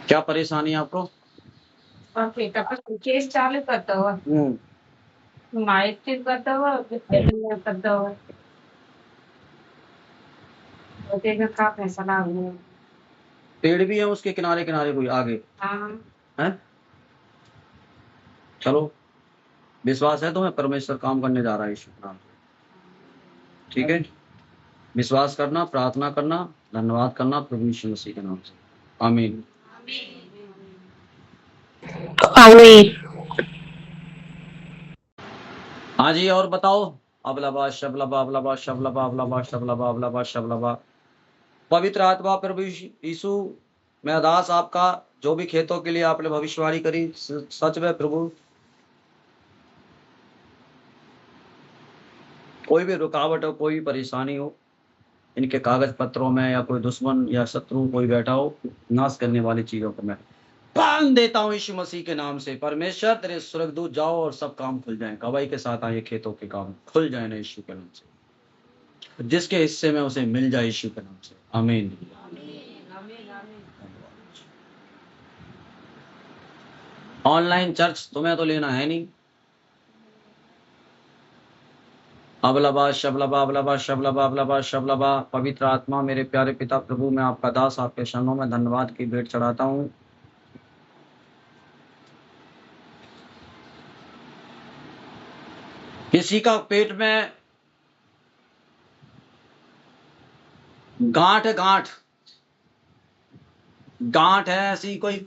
क्या परेशानी है आपको? ओके, केस चालू करता हुआ माहिती करता हुआ करता हुआ का फैसला हुआ। पेड़ भी है उसके किनारे किनारे कोई आगे हाँ है? चलो, विश्वास है तुम्हें परमेश्वर काम करने जा रहा है यीशु के नाम से। ठीक है, विश्वास करना, प्रार्थना करना, धन्यवाद करना प्रभु यीशु मसीह के नाम से। आमीन। आमीन। हाँ जी, और बताओ। अबलबा शबलबा अबलबा शबलबा अबलबा शबलबा अबलबा शबलबा। पवित्र आत्मा प्रभु यीशु, मैं दास आपका, जो भी खेतों के लिए आपने भविष्यवाणी करी, सच में प्रभु कोई भी रुकावट हो, कोई भी परेशानी हो, इनके कागज पत्रों में या कोई दुश्मन या शत्रु कोई बैठा हो, नाश करने वाली चीजों को मैं बांध देता हूँ यीशु मसीह के नाम से। परमेश्वर तेरे स्वर्गदूत जाओ और सब काम खुल जाए, गवाही के साथ आए, खेतों के काम खुल जाए ना यीशु के नाम से, जिसके हिस्से में उसे मिल जाए यीशु के नाम से। आमीन। ऑनलाइन चर्च तुम्हें तो लेना है नहीं। अबलबा शबलबा अबलबा शबलबा अबलबा शबलबा। पवित्र आत्मा, मेरे प्यारे पिता प्रभु, मैं आपका दास आपके चरणों में धन्यवाद की भेंट चढ़ाता हूँ। किसी का पेट में गांठ है, गांठ गांठ है, ऐसी कोई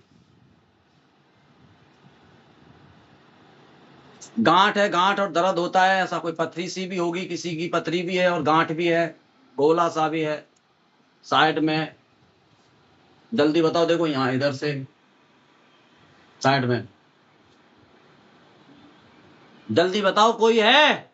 गांठ है, गांठ और दर्द होता है, ऐसा कोई पथरी सी भी होगी, किसी की पथरी भी है और गांठ भी है, गोला सा भी है साइड में। जल्दी बताओ, देखो यहाँ इधर से साइड में, जल्दी बताओ कोई है?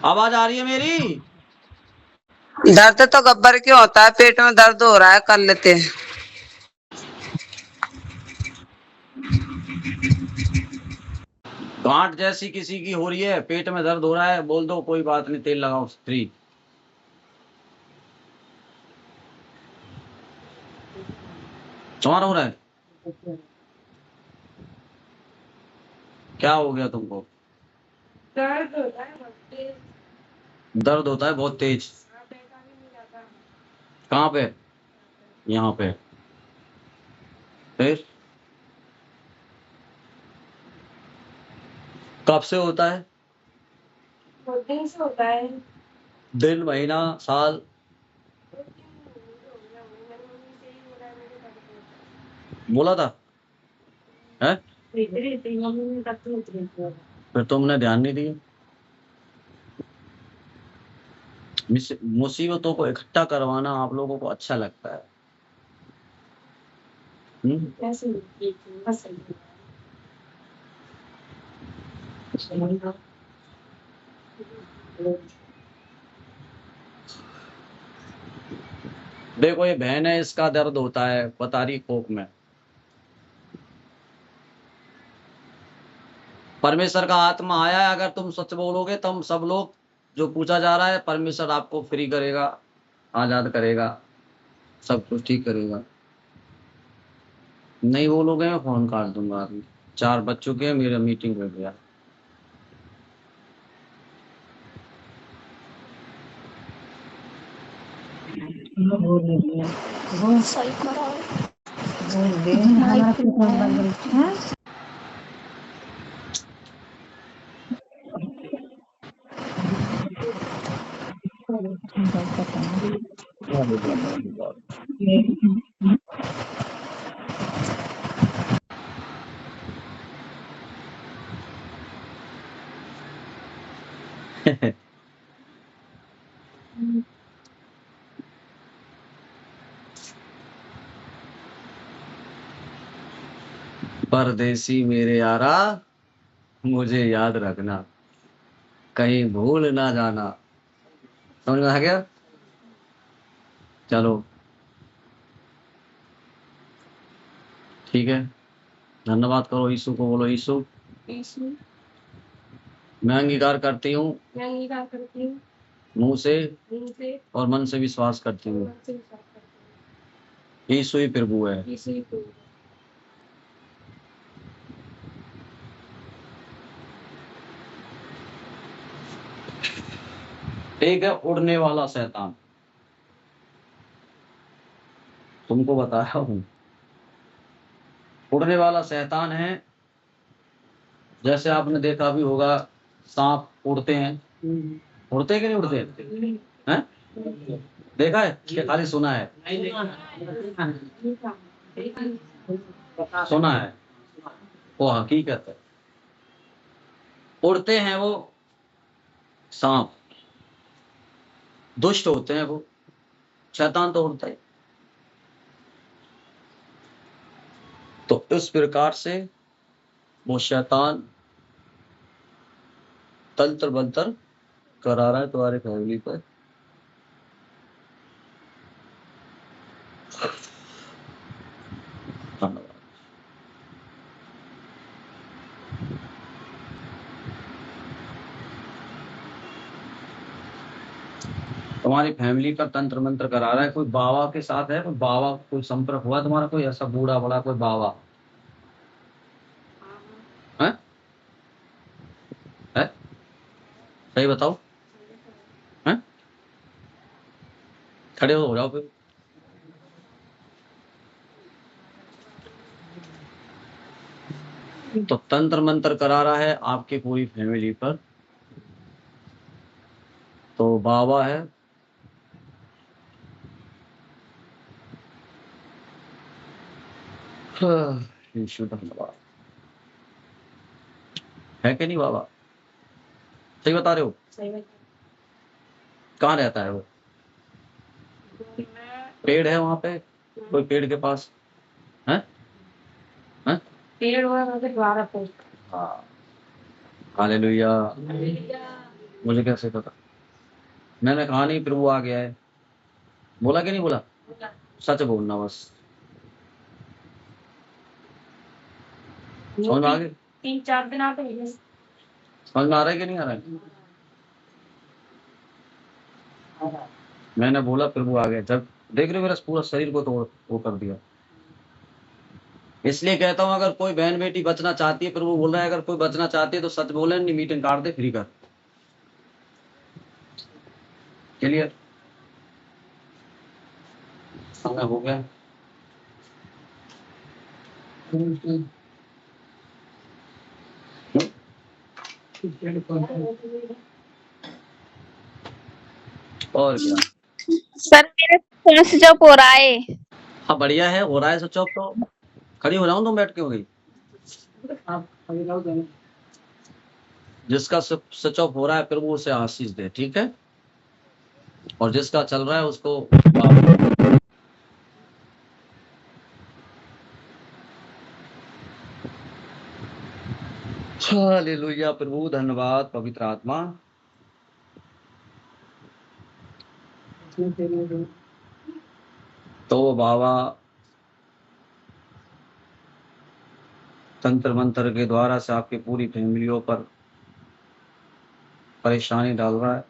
आवाज आ रही है मेरी? दर्द तो गब्बर क्यों होता है, पेट में दर्द हो रहा है, कर लेते हैं। गांठ जैसी किसी की हो रही है, पेट में दर्द हो रहा है, बोल दो कोई बात नहीं, तेल लगाओ फ्री। चौर हो रहा है? क्या हो गया तुमको? दर्द होता है बहुत तेज। दर्द होता है बहुत तेज? बैठा भी नहीं जाता। कहाँ पे? यहाँ पे? फिर कब से होता है? बहुत दिन से होता है। दिन, महीना, साल? बोला था है? फिर तुमने ध्यान नहीं दिया। मुसीबतों को इकट्ठा करवाना आप लोगों को अच्छा लगता है। देखो ये बहन है, इसका दर्द होता है, बता रही कोक में। परमेश्वर का आत्मा आया है, अगर तुम सच बोलोगे तुम सब लोग, जो पूछा जा रहा है, परमेश्वर आपको फ्री करेगा, आजाद करेगा, सब कुछ ठीक करेगा। नहीं बोलोगे मैं फोन काट दूंगा अभी। 4 बज चुके हैं, मेरा मीटिंग हो गया। सही करा परदेसी मेरे यारा, मुझे याद रखना, कहीं भूल ना जाना। समझ में आ गया? चलो ठीक है, धन्यवाद करो यीशु को, बोलो यीशु मैं अंगीकार करती हूँ मैं अंगीकार करती हूँ मुंह से मुंह से और मन से विश्वास करती और हूँ मन से विश्वास करती यीशु ही प्रभु है। हूँ यीशु ही प्रभु है। एक है उड़ने वाला शैतान, तुमको बताया हूँ। उड़ने वाला शैतान है, जैसे आपने देखा भी होगा सांप उड़ते हैं। उड़ते हैं कि नहीं उड़ते हैं? देखा है कि खाली सुना है? सुना है, वो हकीकत है। उड़ते हैं वो सांप, दुष्ट होते हैं वो। शैतान तो उड़ता है। तो इस प्रकार से वो शैतान तंत्र मंत्र करा रहा है तुम्हारे फैमिली पर। धन्यवाद। तुम्हारी फैमिली का तंत्र मंत्र करा रहा है। कोई बाबा के साथ है? कोई बाबा, कोई संपर्क हुआ तुम्हारा? कोई ऐसा बूढ़ा बड़ा कोई बाबा है? है? सही बताओ, है? खड़े हो जाओ फिर। तो तंत्र मंत्र करा रहा है आपके पूरी फैमिली पर। तो बाबा है, यीशु धन्यवाद। है कि नहीं बाबा? सही बता रहे हो? सही बात कहाँ रहता है वो? है। पेड़ है वहां पे? कोई पेड़ के पास है? है? पेड़ हुआ वहाँ पे द्वारा पे। हाँ, हालेलुया। मुझे कैसे पता? मैंने कहा नहीं प्रभु आ गया है, बोला कि नहीं बोला? सच बोलना बस। समझ में आ गई? 3-4 दिन आते हैं। समझ में आ रहा है कि नहीं आ रहा है? मैंने बोला प्रभु आ गया, जब देख रहे हो मेरा पूरा शरीर को तोड़ वो कर दिया। इसलिए कहता हूँ अगर कोई बहन बेटी बचना चाहती है, प्रभु बोल रहा है अगर कोई बचना चाहती है तो सच बोले, नहीं मीटिंग काट दे, फ्री कर। क्लियर? समय हो गया। और क्या? सर मेरे फोन स्विच ऑफ हो रहा है। हाँ बढ़िया है, हो रहा है स्विच ऑफ तो खड़ी हो जाऊं, तुम बैठ के हो गई। जिसका स्विच ऑफ हो रहा है प्रभु उसे आशीष दे, ठीक है? और जिसका चल रहा है उसको हालेलुया। प्रभु धन्यवाद पवित्र आत्मा। तो बाबा तंत्र मंत्र के द्वारा से आपकी पूरी फैमिलियों पर परेशानी डाल रहा है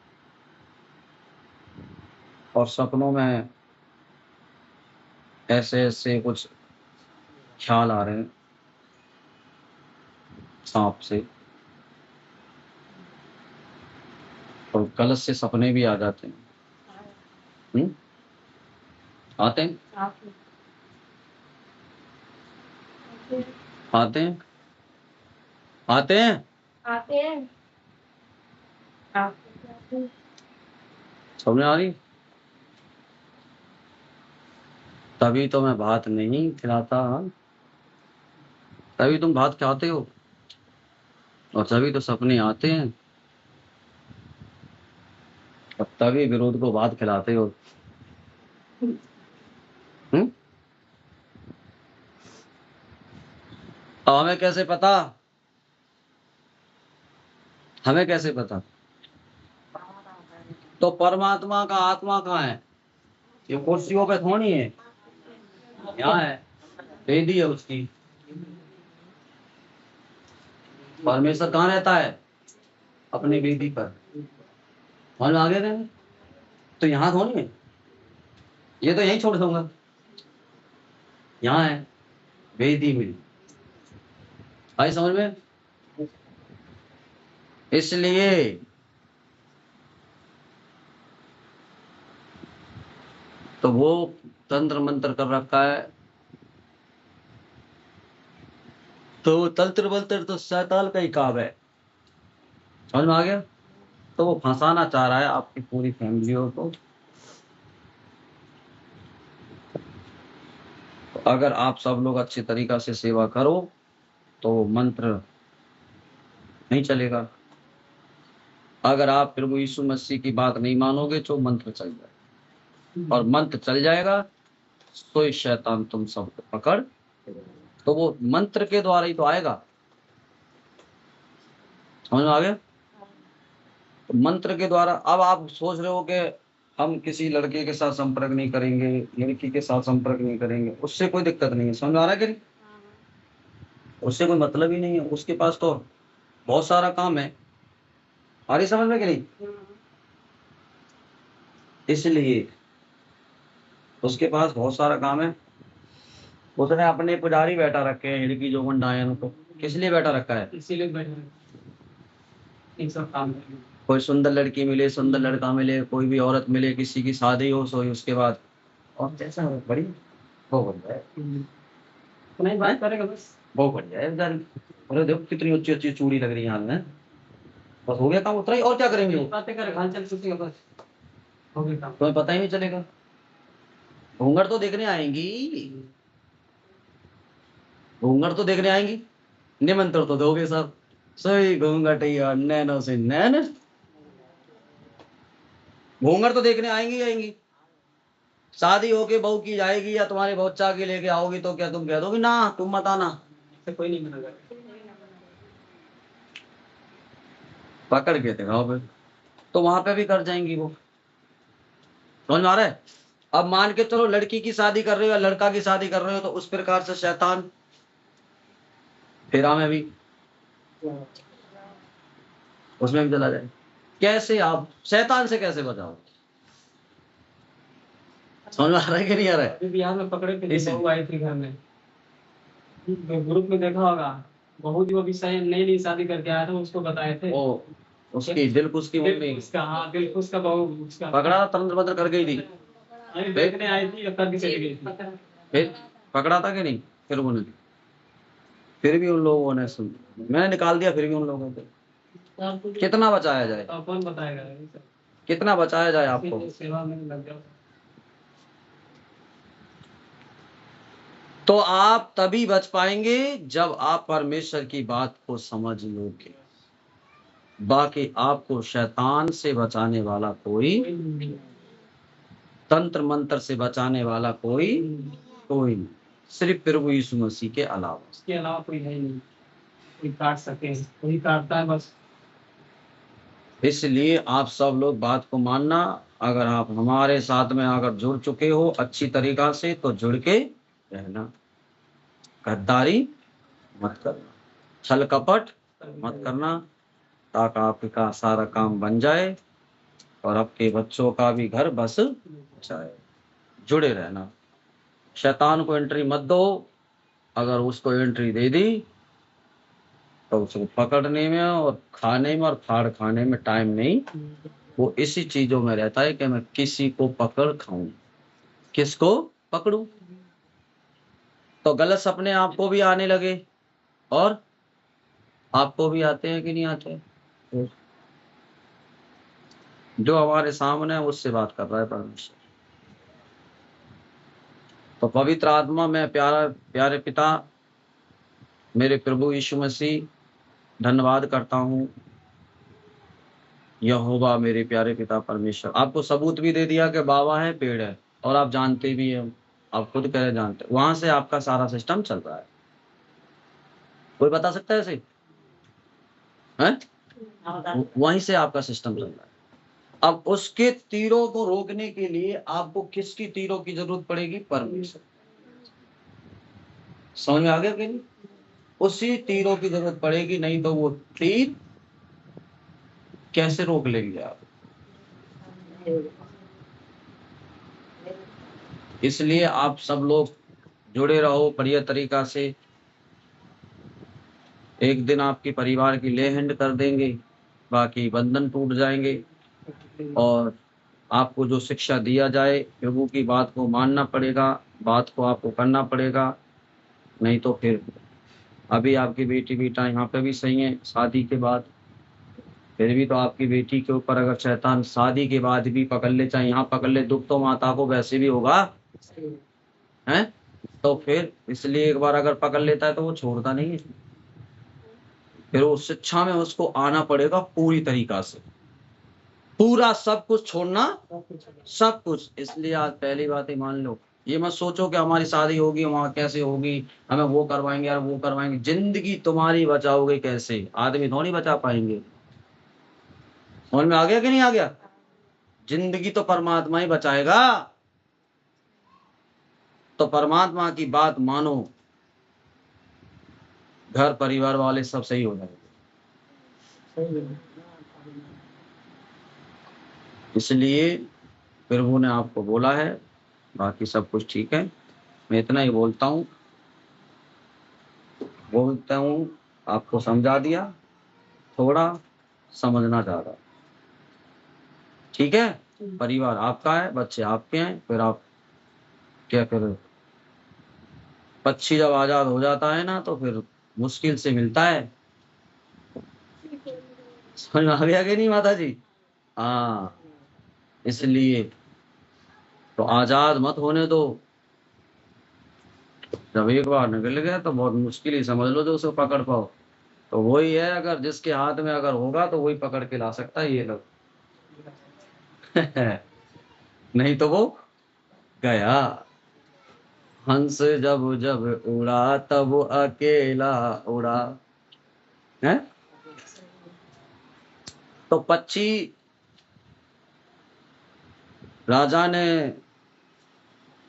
और सपनों में ऐसे ऐसे कुछ ख्याल आ रहे हैं सांप से, और गलत से सपने भी आ जाते हैं। आते हैं? आते हैं? आते हैं? आते हैं। समझ आ रही? तभी तो मैं भात नहीं खिलाता, तभी तुम भात खाते हो और तभी तो सपने आते हैं और तभी विरोध को भात खिलाते हो। अब हमें कैसे पता? हमें कैसे पता? तो परमात्मा का आत्मा कहाँ है? ये कुर्सियों पे थोड़ी है, यहाँ है, वेदी है उसकी। परमेश्वर कहाँ रहता है? अपनी वेदी पर। समझ में आ गया ना? तो यहाँ थोड़ी है, ये तो यहीं छोड़ दूंगा, यहाँ है वेदी में। आई समझ में? इसलिए तो वो तंत्र मंत्र कर रखा है, तो तंत्र मंत्र तो शैतान का ही काम है। समझ में आ गया? तो वो फंसाना चाह रहा है आपकी पूरी फैमिलियों को। तो अगर आप सब लोग अच्छी तरीका से सेवा करो तो वो मंत्र नहीं चलेगा। अगर आप प्रभु यीशु मसीह की बात नहीं मानोगे तो मंत्र चल जाएगा, और मंत्र चल जाएगा तो ही शैतान तुम सबको पकड़, तो वो मंत्र के द्वारा ही तो आएगा। समझ में आ गया? तो मंत्र के द्वारा। अब आप सोच रहे हो कि हम किसी लड़के के साथ संपर्क नहीं करेंगे, लड़की के साथ संपर्क नहीं करेंगे, उससे कोई दिक्कत नहीं है। समझ में आ रहा है कि नहीं? उससे कोई मतलब ही नहीं है, उसके पास तो बहुत सारा काम है। आ रही समझ में कि नहीं? इसलिए उसके पास बहुत सारा काम है। उसने अपने पुजारी बैठा रखे हैं, लड़की जो बंडा है उनको किस लिए बैठा रखा है? इसीलिए बैठे इन सब काम करेंगे। कोई सुंदर लड़की मिले, सुंदर लड़का मिले, कोई भी औरत मिले, किसी की शादी हो सोई, उसके बाद और जैसा हो बड़ी वो बन जाए, नहीं बात करेगा बस। वो बन जाए बेचारी। अरे देखो कितनी अच्छी अच्छी चूड़ी लग रही है हाथ में, बस हो गया काम उतना ही। और क्या करेंगे वो? बातें करेगा, हाल चाल पूछेगा बस, हो गया काम। तुम्हें पता ही नहीं चलेगा। घूंघट तो देखने आएंगी, घूंघट तो देखने आएंगी, निमंत्रण तो दोगे सब। सही घूंघट नैनो से नैन, घूंघट तो देखने आएंगी आएंगी। शादी होके बहू की जाएगी या तुम्हारे बच्चा के लेके आओगी तो क्या तुम कह दोगे ना तुम मत आना? से कोई नहीं मना करेगा। पकड़ के दिखाओ फिर, तो वहां पे भी कर जाएंगी वो। समझ में आ रहा है? अब मान के चलो लड़की की शादी कर रहे हो या लड़का की शादी कर रहे हो, तो उस प्रकार से शैतान फेरा में भी उसमें भी चला जाए। कैसे आप शैतान से कैसे बचाओ? समझ में आ रहा है कि नहीं आ रहा है? अभी बिहार में पकड़े थे, इसी- बहू आई थी घर में, ग्रुप में देखा होगा, बहू जो अभी सही नई नई शादी करके आया था, उसको बताए थे। वो उसकी दिल उसकी मम्मी दिल उसका, हाँ दिल उसका बहू उसका पकड़ा, तंत्र मंत्र कर गई थी, अरे देखने आई थी या करके चली गई थी। फिर पकड़ा था कि नहीं? फिर उन्होंने, फिर भी उन लोगों ने सुन, मैंने निकाल दिया, फिर भी उन लोगों को कितना बचाया जाए? तो कौन बताएगा ये सब? कितना बचाया जाए आपको? इसी सेवा में लग जाओ। तो आप तभी बच पाएंगे जब आप परमेश्वर की बात को समझ लोगे। बाकी आपको शैतान से बचाने वाला कोई, तंत्र मंत्र से बचाने वाला कोई नहीं, सिर्फ प्रभु यीशु मसीह के अलावा। इसके अलावा कोई है ही नहीं, कोई काट सके, कोई काटता है बस। इसलिए आप सब लोग बात को मानना। अगर आप हमारे साथ में अगर जुड़ चुके हो अच्छी तरीका से, तो जुड़ के रहना, गद्दारी मत करना, छल कपट मत करना, ताकि आपका सारा काम बन जाए और आपके बच्चों का भी घर बस जाए। जुड़े रहना, शैतान को एंट्री मत दो। अगर उसको एंट्री दे दी तो उसको पकड़ने में और खाने में और फाड़ खाने में टाइम नहीं। वो इसी चीजों में रहता है कि मैं किसी को पकड़ खाऊं, किसको पकड़ूं। तो गलत सपने आपको भी आने लगे, और आपको भी आते हैं कि नहीं आते? जो हमारे सामने है उससे बात कर रहा है परमेश्वर। तो पवित्र आत्मा में प्यारे पिता, मेरे प्रभु यीशु मसीह, धन्यवाद करता हूँ। यहोवा मेरे प्यारे पिता परमेश्वर, आपको सबूत भी दे दिया कि बाबा है, पेड़ है, और आप जानते भी हैं, आप खुद कह रहे जानते, वहां से आपका सारा सिस्टम चल रहा है। कोई बता सकता है ऐसे? हैं? वहीं से आपका सिस्टम चल रहा है। अब उसके तीरों को रोकने के लिए आपको किसकी तीरों की जरूरत पड़ेगी? परमेश्वर। समझ में आ गया कि नहीं? उसी तीरों की जरूरत पड़ेगी, नहीं तो वो तीर कैसे रोक लेंगे आप? इसलिए आप सब लोग जुड़े रहो बढ़िया तरीका से। एक दिन आपके परिवार की ले हैंड कर देंगे, बाकी बंधन टूट जाएंगे। और आपको जो शिक्षा दिया जाए प्रभु की बात को मानना पड़ेगा, बात को आपको करना पड़ेगा। नहीं तो फिर अभी आपकी बेटी बेटा यहाँ पे भी सही है, शादी के बाद फिर भी तो आपकी बेटी के ऊपर अगर शैतान शादी के बाद भी पकड़ ले, चाहे यहाँ पकड़ ले, दुख तो माता को वैसे भी होगा है। तो फिर इसलिए एक बार अगर पकड़ लेता है तो वो छोड़ता नहीं है, फिर उस शिक्षा में उसको आना पड़ेगा पूरी तरीका से, पूरा सब कुछ छोड़ना, सब कुछ। इसलिए आज पहली बात ही मान लो, ये मत सोचो कि हमारी शादी होगी वहां कैसे होगी, हमें वो करवाएंगे यार वो करवाएंगे। जिंदगी तुम्हारी बचाओगे कैसे? आदमी थोड़ी बचा पाएंगे। समझ में आ गया कि नहीं आ गया? जिंदगी तो परमात्मा ही बचाएगा। तो परमात्मा की बात मानो, घर परिवार वाले सब सही हो जाएंगे। इसलिए प्रभु ने आपको बोला है, बाकी सब कुछ ठीक है। मैं इतना ही बोलता हूँ आपको समझा दिया, थोड़ा समझना ज़्यादा। ठीक है, परिवार आपका है, बच्चे आपके हैं, फिर आप क्या करें? पक्षी जब आजाद हो जाता है ना तो फिर मुश्किल से मिलता है। समझ में आ गया कि नहीं माता जी? हाँ, इसलिए तो आजाद मत होने दो। जब एक बार निकल गया तो बहुत मुश्किल ही समझ लो जो उसे पकड़ पाओ। तो वही है, अगर जिसके हाथ में अगर होगा तो वही पकड़ के ला सकता है ये लोग। नहीं तो वो गया। हंस जब जब उड़ा तब अकेला उड़ा है। तो पक्षी राजा ने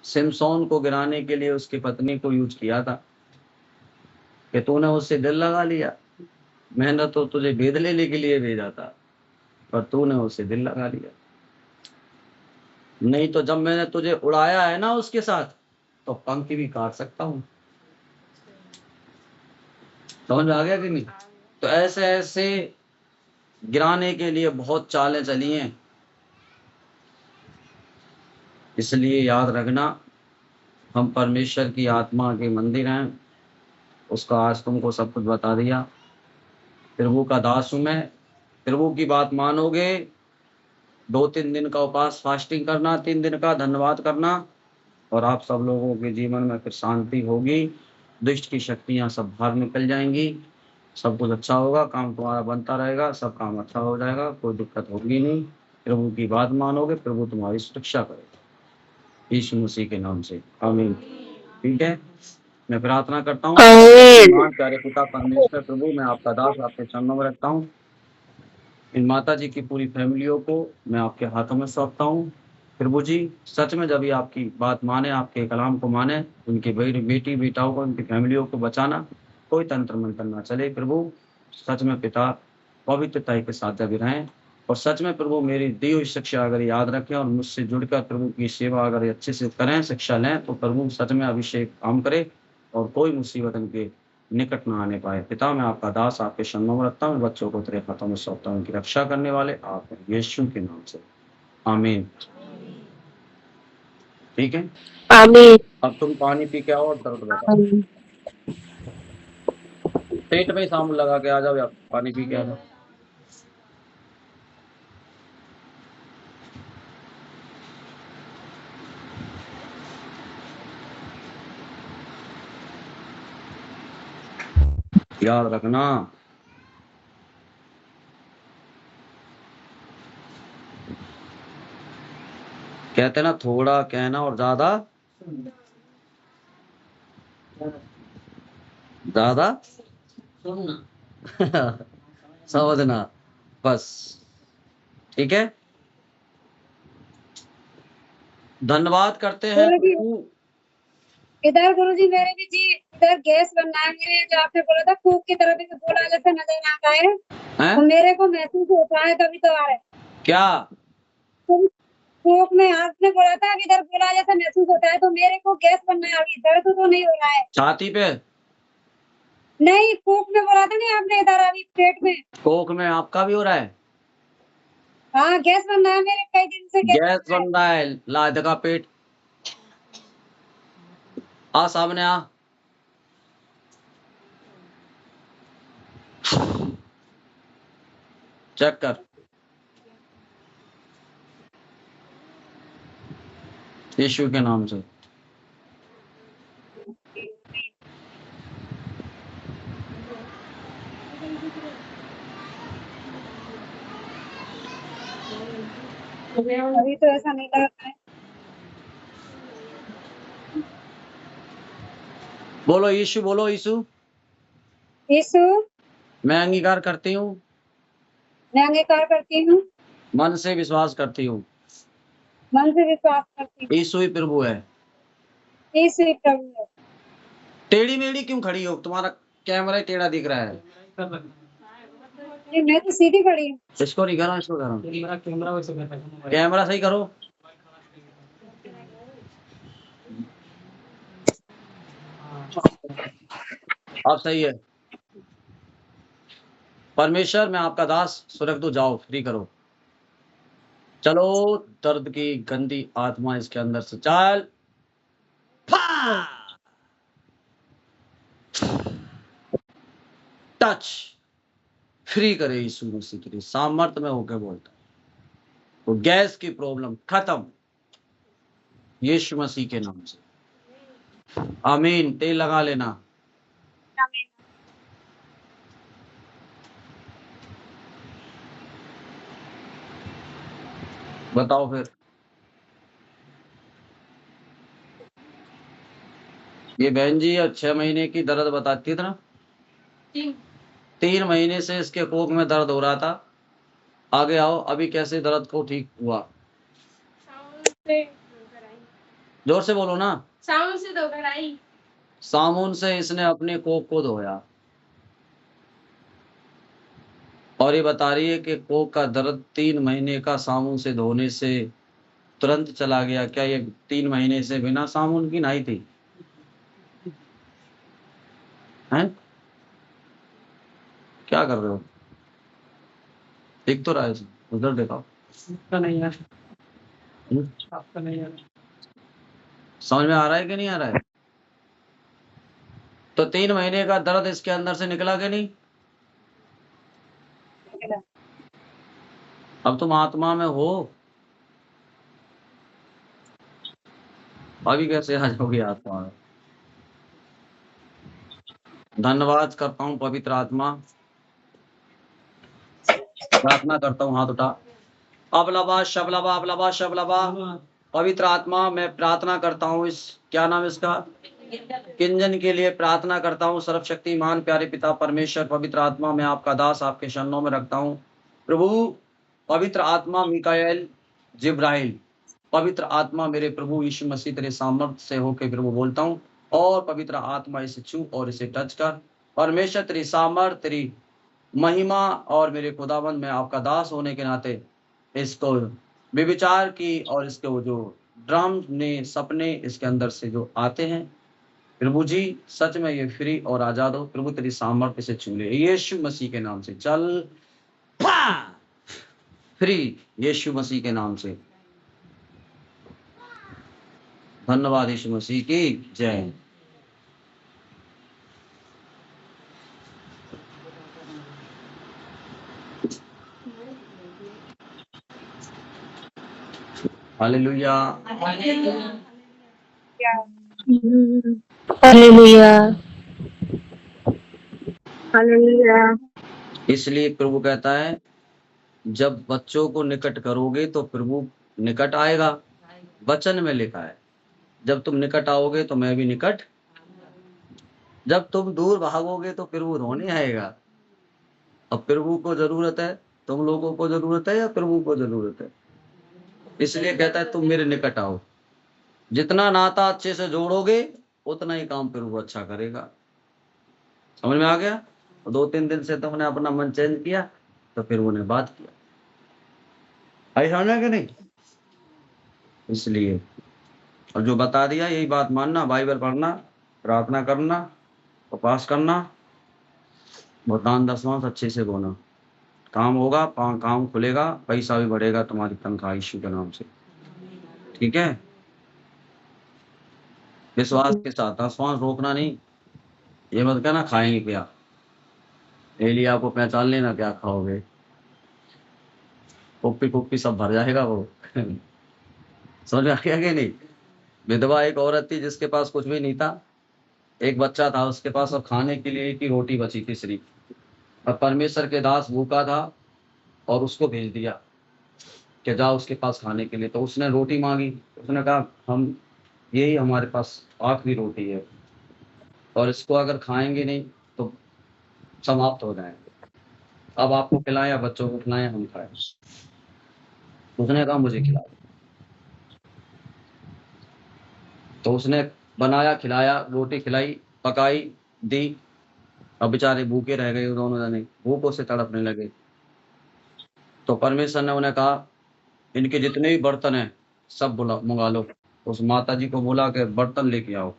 सिमसोन को गिराने के लिए उसकी पत्नी को यूज किया था कि तूने उससे दिल लगा लिया, मैंने तो तुझे भेद लेने के लिए भेजा था पर तूने उससे दिल लगा लिया। नहीं तो जब मैंने तुझे उड़ाया है ना उसके साथ, तो पंख भी काट सकता हूँ। समझ में आ गया कि नहीं? तो ऐसे ऐसे गिराने के लिए बहुत चालें चली हैं। इसलिए याद रखना, हम परमेश्वर की आत्मा के मंदिर हैं। उसका आज तुमको सब कुछ बता दिया। प्रभु का दास हूं मैं। प्रभु की बात मानोगे, 2-3 दिन का उपवास फास्टिंग करना, 3 दिन का धन्यवाद करना, और आप सब लोगों के जीवन में फिर शांति होगी, दुष्ट की शक्तियां सब बाहर निकल जाएंगी, सब कुछ अच्छा होगा, काम तुम्हारा बनता रहेगा, सब काम अच्छा हो जाएगा, कोई दिक्कत होगी नहीं। प्रभु की बात मानोगे, प्रभु तुम्हारी सुरक्षा करेगा, यीशु मसीह के नाम से, आमीन। ठीक है, मैं प्रार्थना करता हूँ। प्यारे पिता परमेश्वर प्रभु, मैं आपका दास आपके चरणों में रखता हूँ। इन माता जी की पूरी फैमिलियों को मैं आपके हाथों में सौंपता हूँ। प्रभु जी, सच में जब ये आपकी बात माने, आपके कलाम को माने, उनके बेटी बेटाओं को, उनकी फैमिलियों को बचाना, कोई तंत्र मंत्र ना चले। प्रभु सच में पिता पवित्रता के साथ जब रहें, और सच में प्रभु मेरी दी हुई शिक्षा अगर याद रखें और मुझसे जुड़कर प्रभु की सेवा अगर अच्छे से करें, शिक्षा लें, तो प्रभु सच में अभिषेक काम करे और कोई मुसीबत इनके निकट ना आने पाए। पिता, मैं आपका दास आपके चरणों में रखता हूँ, बच्चों को तेरे हाथों में सौंपता हूँ, उनकी रक्षा करने वाले आप हैं, यीशु के नाम से, आमीन। ठीक है, आमीन। अब तुम पानी पी के आओ और दर्द बताओ। पेट में साबुन लगा के आ जाओ या पानी पी के आ जाओ। याद रखना, कहते ना थोड़ा कहना और ज्यादा ज्यादा समझना, बस। ठीक है, धन्यवाद करते हैं प्रभु इधर गुरुजी मेरे भी जी इधर गैस बनना है मेरे, जो आपने बोला था फूक की तरह भी तो बोला जैसे नजर आता है, हैं? तो मेरे को महसूस होता है कभी कभार। क्या? फूक में आपने बोला था कि इधर बोला जैसा महसूस होता है, तो मेरे को गैस बनना है, अभी दर्द तो नहीं हो रहा है। छाती पे? नहीं, फूक में बोला था नहीं आपने, इधर अभी पेट में। कोख में आपका भी हो रहा है? हाँ, गैस बनना है मेरे कई दिन से। गैस बन रहा है, ला का पेट। आ सामने आ। चेक कर। यीशु के नाम से। अभी तो ऐसा नहीं लगता है। बोलो यीशु, बोलो यीशु। यीशु, मैं अंगीकार करती हूँ, मैं अंगीकार करती हूँ, मन से विश्वास करती हूँ, मन से विश्वास करती हूँ, यीशु ही प्रभु है। यीशु ही प्रभु है। टेढ़ी मेढ़ी क्यों खड़ी हो? तुम्हारा कैमरा ही टेढ़ा दिख रहा है। नहीं, मैं तो सीधी खड़ी हूँ। इसको नहीं करो, इसको करो। कैमरा वैसे कर रहा है। कैमरा सही करो। अब सही है। परमेश्वर, मैं आपका दास सुरख दो, जाओ फ्री करो। चलो, दर्द की गंदी आत्मा इसके अंदर से चल। टच फ्री करे यीशु मसीह की सामर्थ्य में होकर बोलता हूं। तो गैस की प्रॉब्लम खत्म यीशु मसीह के नाम से। आमीन। तेल लगा लेना। बताओ फिर। ये बहन जी 6 महीने की दर्द बताती थी ना? 3 महीने से इसके कोख में दर्द हो रहा था। आगे आओ, अभी कैसे दर्द को ठीक हुआ? जोर से बोलो ना। साबुन से धोकर आई। साबुन से इसने अपने कोख को धोया और ये बता रही है कि कोख का दर्द 3 महीने का साबुन से धोने से तुरंत चला गया। क्या ये 3 महीने से बिना साबुन की नहाई थी? हैं? क्या कर रहे हो? दिख तो रहा है, उधर देखो। आपका नहीं यार, हम्म? आपका नहीं यार। समझ में आ रहा है कि नहीं आ रहा है? तो 3 महीने का दर्द इसके अंदर से निकला कि नहीं? अब तुम आत्मा में हो, अभी कैसे आ जाओगे आत्मा में? धन्यवाद करता हूँ पवित्र आत्मा। प्रार्थना करता हूँ, हाथ उठा। अबलबा शबलबा अबलबा शबलबा। पवित्र आत्मा, मैं प्रार्थना करता हूँ इस, क्या नाम इसका, किंजन के लिए प्रार्थना करता हूँ। सर्वशक्तिमान प्यारे पिता परमेश्वर, पवित्र आत्मा, मैं आपका दास आपके शरणों में रखता हूँ प्रभु। पवित्र आत्मा मिकाएल जिब्राइल, पवित्र आत्मा मेरे प्रभु यीशु मसीह तेरे सामर्थ्य से होकर प्रभु बोलता हूँ, और पवित्र आत्मा इसे छू और इसे टच कर। परमेश्वर तेरी सामर्थ्य, तेरी महिमा, और मेरे खुदावंद मैं आपका दास होने के नाते इसको विचार की और इसके वो जो ड्रम ने सपने इसके अंदर से जो आते हैं प्रभु जी, सच में ये फ्री और आजाद हो प्रभु। तेरी सामर्थ्य से छू ले यीशु मसीह के नाम से। चल फ्री यीशु मसीह के नाम से। धन्यवाद यीशु मसीह की जय। हालेलुया। Hallelujah, hallelujah. इसलिए प्रभु कहता है, जब बच्चों को निकट करोगे तो प्रभु निकट आएगा। वचन में लिखा है, जब तुम निकट आओगे तो मैं भी निकट। जब तुम दूर भागोगे तो प्रभु रोने आएगा। अब प्रभु को जरूरत है, तुम लोगों को जरूरत है या प्रभु को जरूरत है? इसलिए कहता है तुम मेरे निकट आओ। जितना नाता अच्छे से जोड़ोगे उतना ही काम फिर वो अच्छा करेगा। समझ में आ गया? तो 2-3 दिन से तुमने अपना मन चेंज किया तो फिर उन्हें बात किया, ऐसा ना कि नहीं? इसलिए और जो बता दिया यही बात मानना, बाइबल पढ़ना, प्रार्थना करना, उपवास करना, और दान दशमांश अच्छे से बोना, काम होगा, काम खुलेगा, पैसा भी बढ़ेगा तुम्हारी तनख्वाह यीशु के नाम से। ठीक है? विश्वास के साथ, श्वास रोकना नहीं। ये मत कहना खाएंगे क्या, एलिया को पहचान लेना क्या खाओगे, कुप्पी सब भर जाएगा वो। समझ में आ गया कि नहीं? विधवा एक औरत थी जिसके पास कुछ भी नहीं था, एक बच्चा था उसके पास, और खाने के लिए एक ही रोटी बची थी सिर्फ। और परमेश्वर के दास भूखा था और उसको भेज दिया कि जाओ उसके पास खाने के लिए। तो उसने रोटी मांगी, उसने कहा हम यही हमारे पास आखिरी रोटी है, और इसको अगर खाएंगे नहीं तो समाप्त हो जाएंगे, अब आपको खिलाएं या बच्चों को खिलाएं, हम खाएं। उसने कहा मुझे खिलाओ। तो उसने बनाया, खिलाया, रोटी खिलाई, पकाई, दी। अब बेचारे भूखे रह गए, दोनों जने भूखों से तड़पने लगे। तो परमेश्वर ने उन्हें कहा इनके जितने भी बर्तन हैं सब मंगा लो। उस माता जी को बोला कि बर्तन लेके आओ।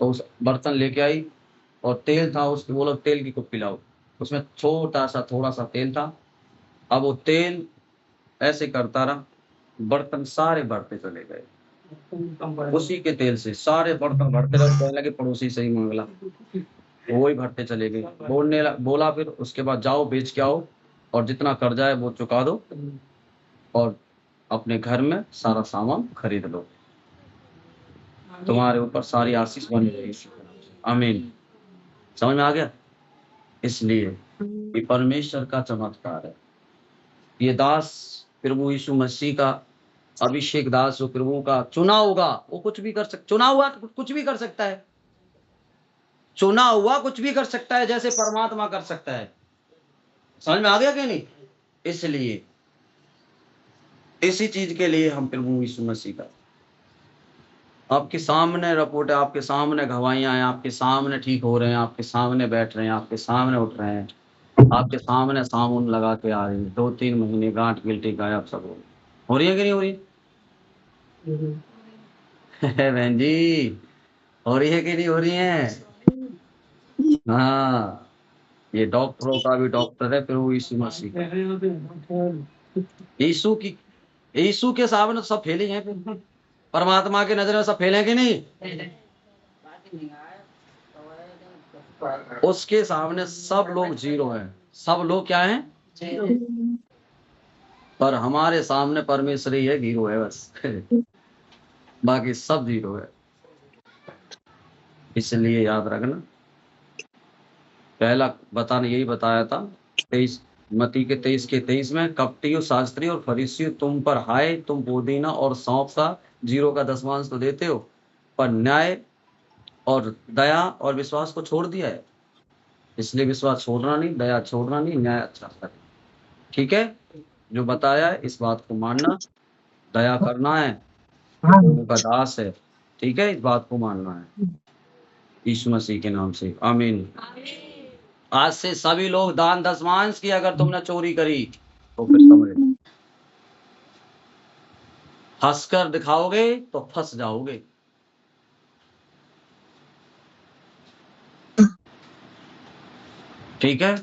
तो उस बर्तन लेके आई, और तेल था, उसको बोला तेल की कुप्पी लाओ। उसमें थोड़ा सा तेल था। अब वो तेल ऐसे करता रहा, बर्तन सारे बढ़ते चले गए, उसी के तेल से सारे बर्तन भरते रहे। कहने लगे पड़ोसी से ही मांगला, वही भरते चले गए। बोला फिर उसके बाद जाओ बेच के आओ, और जितना कर्जा है वो चुका दो, और अपने घर में सारा सामान खरीद लो, तुम्हारे ऊपर सारी आशीष बनी रहेगी। आमीन। समझ में आ गया? इसलिए ये परमेश्वर का चमत्कार है। ये दास प्रभु यीशु मसीह का अभिषेक दास, जो प्रभु का चुना होगा, वो कुछ भी कर सकता, चुना हुआ कुछ भी कर सकता है, चुना हुआ कुछ भी कर सकता है, जैसे परमात्मा कर सकता है। समझ में आ गया कि नहीं? इसलिए इसी चीज के लिए हम प्रभु यीशु मसीह का, आपके सामने रिपोर्ट है, आपके सामने गवाहियां हैं, आपके सामने ठीक हो रहे हैं, आपके सामने बैठ रहे हैं, आपके सामने उठ रहे हैं, आपके सामने साबुन लगा के आ रहे हैं, 2-3 महीने गांठ गिल्टी गायब सब हो रही है कि नहीं हो रही? बहन जी हो रही है कि नहीं हो रही है? हाँ, ये डॉक्टरों का भी डॉक्टर है प्रभु यीशु मसीह। यीशु के सामने सब फेले हैं, परमात्मा के नजर में सब फेले कि नहीं? उसके सामने सब लोग जीरो हैं, सब लोग क्या हैं? पर हमारे सामने परमेश्वर ही है, हीरो है बस। बाकी सब जीरो है। इसलिए याद रखना, पहला बताने यही बताया था 23 मत्ती के 23 में, कपटियों, शास्त्री और फरीसियों तुम पर हाय, तुम पुदीना और सौंफ का 0 का दशमांश तो देते हो, पर न्याय और दया और विश्वास को छोड़ दिया है। इसलिए विश्वास छोड़ना नहीं, दया छोड़ना नहीं, न्याय अच्छा करना। ठीक है? जो बताया है इस बात को मानना, दया करना है, प्रभु का दास है। ठीक है? इस बात को मानना है यीशु मसीह के नाम से। आमीन। आज से सभी लोग दान दशमांश की अगर तुमने चोरी करी तो फिर समझ, हंसकर दिखाओगे तो फंस जाओगे। ठीक है?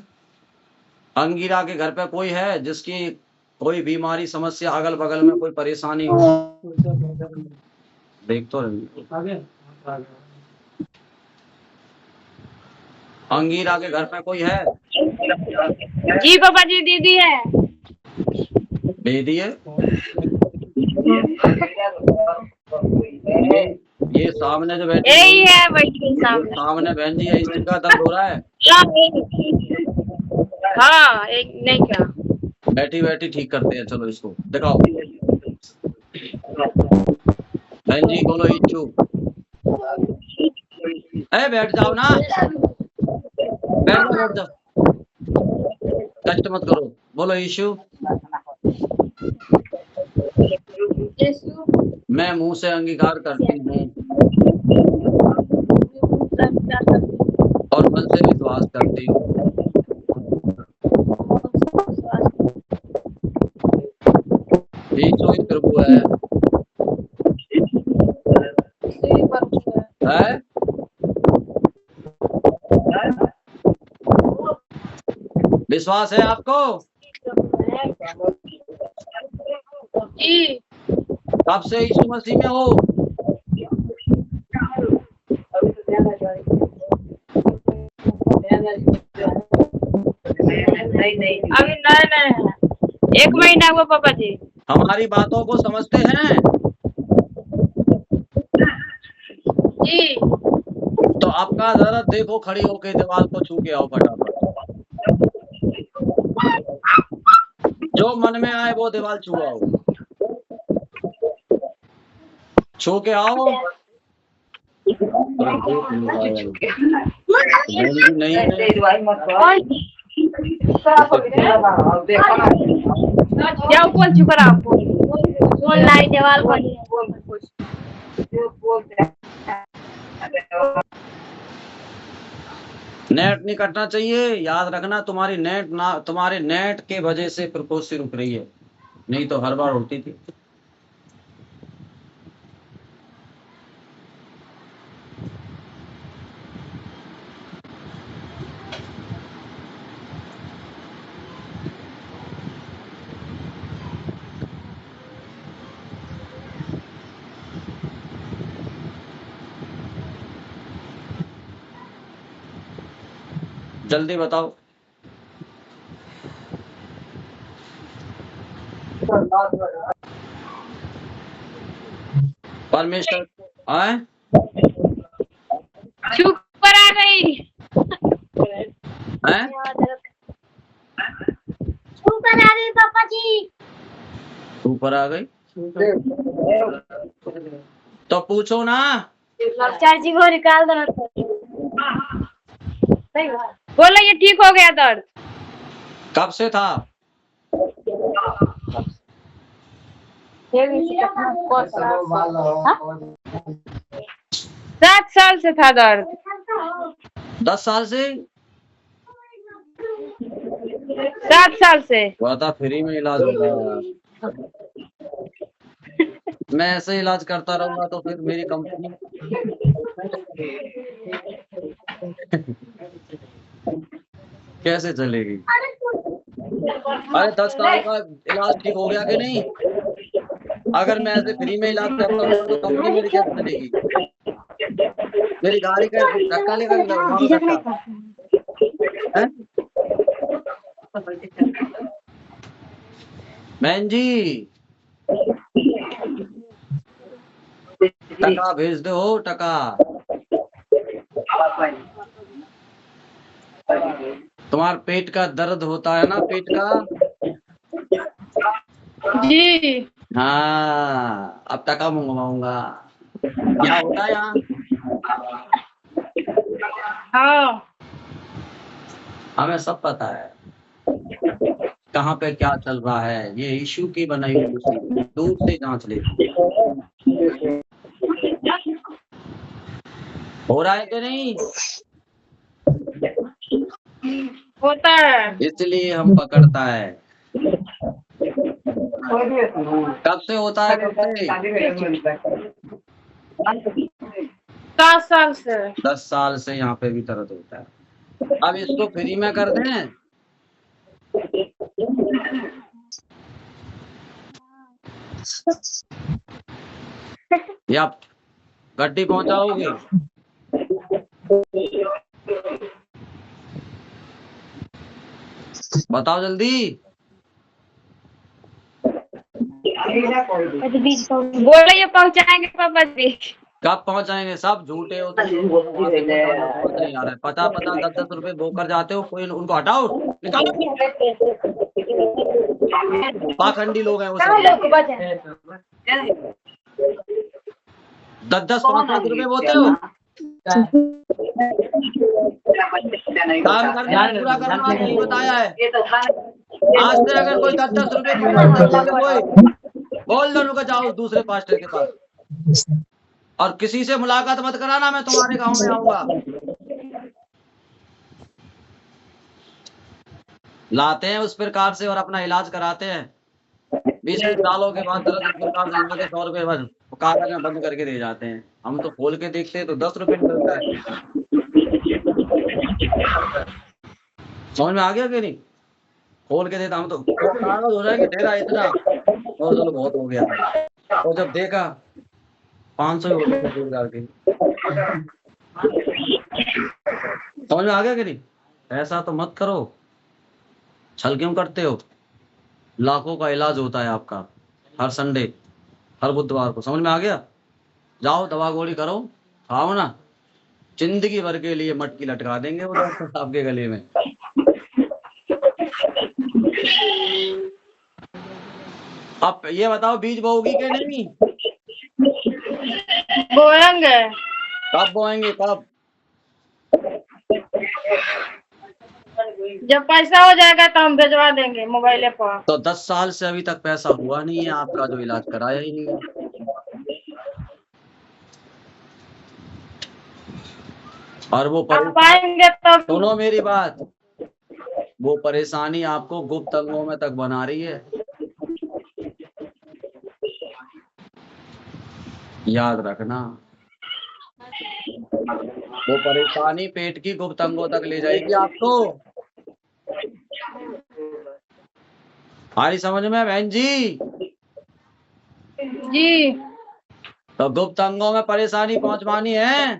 अंगिरा के घर पे कोई है जिसकी कोई बीमारी, समस्या, अगल बगल में कोई परेशानी हो, देख तो अंगिरा के घर पे कोई है? जी पापा जी, दीदी है। दीदी है? ये सामने जो बैठी यही है, बैठी सामने बहन जी, इस दिन का दर्द हो रहा है? हाँ, एक नहीं क्या, बैठी बैठी ठीक करते हैं, चलो इसको दिखाओ। बहन जी बोलो इच्छू, बैठ जाओ ना, बैठ जाओ, कष्ट मत करो, बोलो यीशु। मैं मुंह से अंगीकार करती हूँ विश्वास करती हूँ। यीशु ही प्रभु है। विश्वास है आपको? जी कब से यीशु मसीह में हो? अभी नए हैं, 1 महीना हुआ पापा जी। हमारी बातों को समझते हैं? जी तो आपका दर्द देखो, खड़ी होके दीवार को छू के आओ फटाफट। जो मन में आए वो दीवार छू आओ, छू के आओ। नहीं है। जाओ बोल चुका आपको बोल लाई देवाल को नेट नहीं कटना चाहिए, याद रखना। तुम्हारी नेट ना, तुम्हारे नेट के वजह से प्रपोज रुक रही है, नहीं तो हर बार होती थी। जल्दी बताओ। परमेश्वर आए ऊपर आ गई हैं? ऊपर आ गई पापा जी। ऊपर आ गई तो पूछो ना। चार्जिंग को निकाल दो ना। बोलो ये ठीक हो गया दर्द? कब से था? 7 साल से था दर्द। 10 साल से? 7 साल से। था फ्री में इलाज होगा। मैं ऐसे इलाज करता रहूंगा तो फिर मेरी कंपनी कैसे चलेगी? अरे 10 साल का इलाज ठीक हो गया कि नहीं? अगर मैं ऐसे फ्री में इलाज करता हूँ तो कंपनी मेरी कैसे चलेगी? मेरी गाड़ी का धक्का लेगा बहन जी, टका भेज दो, टका। तुम्हारे पेट का दर्द होता है ना, पेट का? जी हाँ, अब टका मंगवाऊंगा। क्या होता है यहाँ? हाँ हमें सब पता है कहाँ पे क्या चल रहा है। ये यीशु की बनाई हुई कुर्सी दूर से जांच लेती है। हो रहा है कि नहीं? होता है। इसलिए हम पकड़ता है। कब से होता है? कब से? 7 साल से। 10 साल से यहाँ पे भी दर्द होता है। अब इसको फ्री में कर दें? या गड्डी पहुंचाओगे? बताओ जल्दी। बोलो ये पहुंचाएंगे पापा जी। कब पहुंचाएंगे? सब झूठे हो नहीं आ रहा है। 50-50 10-10 रुपए बोकर जाते हो, कोई उनको हटाओ, निकालो। पाखंडी लोग हैं वो सब। 10-10 5-5 रुपए बोते हो। काम करना पूरा करना नहीं बताया है। आज से अगर कोई 10-10 रुपए कोई बोल दो, उनको जाओ दूसरे पास्टर के पास, और किसी से मुलाकात मत कराना। मैं तुम्हारे गांव में आऊंगा। लाते हैं उस प्रकार से और अपना इलाज कराते हैं। 20 सालों के बाद दर्द इस प्रकार से होता है, 100 रुपए बस कागज में बंद करके दे जाते हैं। हम तो खोल के देखते हैं तो 10 रुपए मिलता है। समझ में आ गया कि नहीं? खोल के देता हम तो कागज हो जाएंगे ढेरा इतना, और चलो बहुत हो गया। और जब देखा 500 हो गए रोजगार के। समझ में आ गया कि नहीं? ऐसा तो मत करो, छल क्यों करते हो? लाखों का इलाज होता है आपका हर संडे, हर बुधवार को। समझ में आ गया? जाओ दवा गोली करो, खाओ ना, जिंदगी भर के लिए मटकी लटका देंगे वो डॉक्टर आपके गले में। अब ये बताओ बीज बोओगी कि नहीं? बोएंगे। कब बोएंगे, कब? जब पैसा हो जाएगा तो हम भिजवा देंगे मोबाइल पर। तो 10 साल से अभी तक पैसा हुआ नहीं है आपका, जो इलाज कराया ही नहीं है। और वो आप आएंगे तब। सुनो मेरी बात, वो परेशानी आपको गुप्त अंगों में तक बना रही है, याद रखना। वो परेशानी पेट की गुप्त अंगों तक ले जाएगी आपको। हमारी समझ में बहन जी? जी। तो गुप्त अंगों में परेशानी पहुंचवानी है।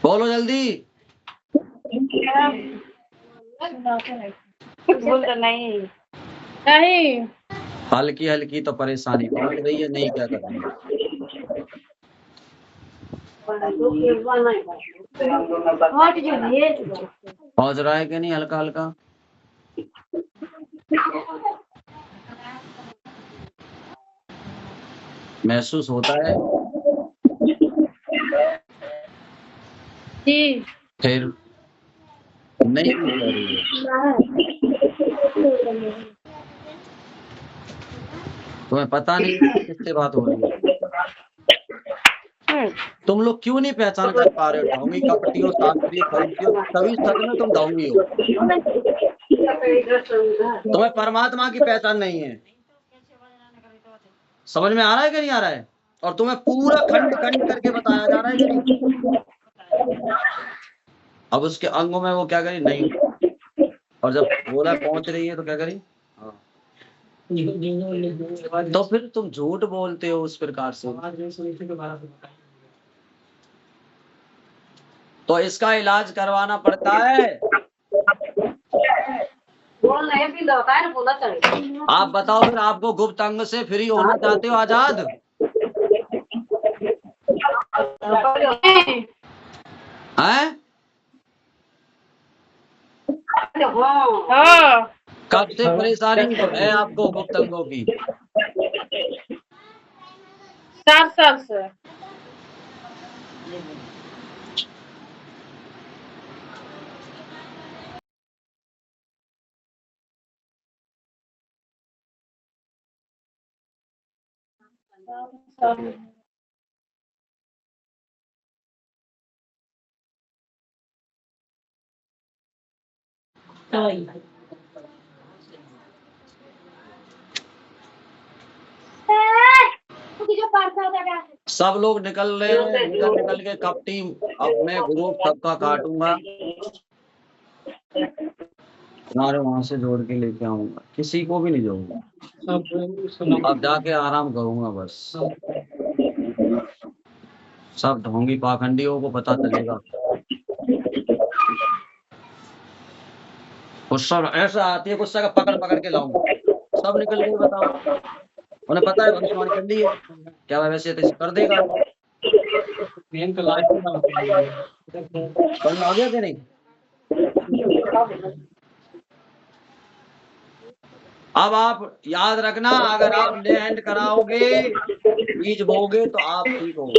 बोलो जल्दी। भूल तो नहीं। नहीं। हल्की हल्की तो परेशानी पहुंच रही है, नहीं क्या करेंगे? पहुंच रहा है कि नहीं हल्का हल्का? महसूस होता है? जी। फिर नहीं हो रही है? तुम्हें पता नहीं किससे बात हो रही है? तुम लोग क्यों नहीं पहचान कर पा रहे हो? ढोंगी, कपटी हो, शास्त्रीय, फर्जी हो, सभी सच में तुम ढोंगी हो। तुम्हें परमात्मा की पहचान नहीं है। समझ में आ रहा है कि नहीं आ रहा है? और तुम्हें पूरा खंड खंड करके बताया जा रहा है कि नहीं? अब उसके अंगों में वो क्या करी? नहीं। और जब बोला पहुंच रही है तो क्या करी? हाँ। तो फिर तुम झूठ बोलते हो उस प्रकार से। तो इसका इलाज करवाना पड़ता है। आप बताओ फिर, आपको गुप्त अंग से फ्री होना चाहते हो, आजाद? हैं? कब से परेशानी है आपको गुप्त अंगों की? 4 साल से। सब लोग निकल रहे हैं, निकल के कपटी। अब मैं ग्रुप सबका काटूंगा, तुम्हारे वहां से जोड़ के लेके आऊंगा, किसी को भी नहीं जोड़ूंगा। अब जाके आराम करूंगा बस। सब ढोंगी पाखंडियों को पता चलेगा। गुस्सा ऐसा आती है, गुस्सा का पकड़ पकड़ के लाऊंगा। सब निकल गए, बताओ। उन्हें पता है भविष्यवाणी कर ली है, क्या वैसे तो कर देगा। समझ आ गया कि नहीं? अब आप याद रखना, अगर आप लैंड कराओगे, बीज बोगे, तो आप ठीक हो।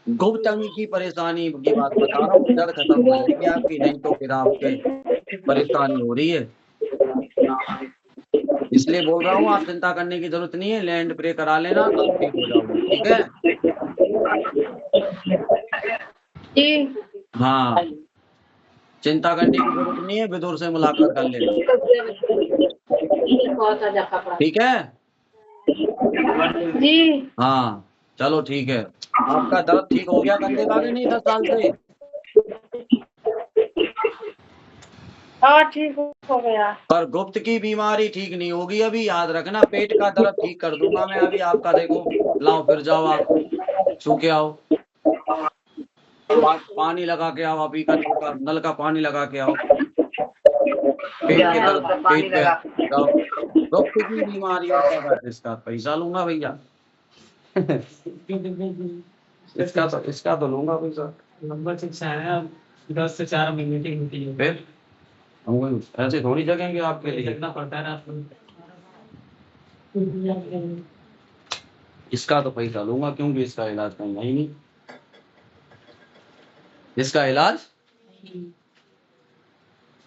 गुप्त अंग की परेशानी की बात बता रहा हूँ, जड़ खत्म हो जाएगी आपकी, नहीं तो फिर आपके परेशानी हो रही है। इसलिए बोल रहा हूँ, आप चिंता करने की जरूरत नहीं है, लैंड प्रे करा लेना, आप ठीक हो जाओगे। ठीक है? जी हाँ, चिंता करने की जरूरत नहीं है, विदुर से मुलाकात कर लेना, ठीक है। जी। हाँ चलो ठीक है। आपका दर्द ठीक हो गया कंधे का कि नहीं 10 साल से? हाँ ठीक हो गया। पर गुप्त की बीमारी ठीक नहीं होगी अभी, याद रखना। पेट का दर्द ठीक कर दूंगा मैं अभी आपका। देखो लाओ, फिर जाओ आप छू के आओ, पानी लगा के आओ, अभी का नल का पानी लगा के आओ, पेट के दर्द, पेट पे जाओ। गुप्त की बीमारी होता है, इसका पैसा लूंगा भैया। इसका तो लूंगा पैसा। नंबर 6 है, अब 10 से 4 मीटिंग होती है। फिर हम ऐसे थोड़ी जगेंगे आपके लिए, देखना पड़ता है रात में। इसका तो पैसा लूंगा क्योंकि इसका इलाज कहीं है ही नहीं। इसका इलाज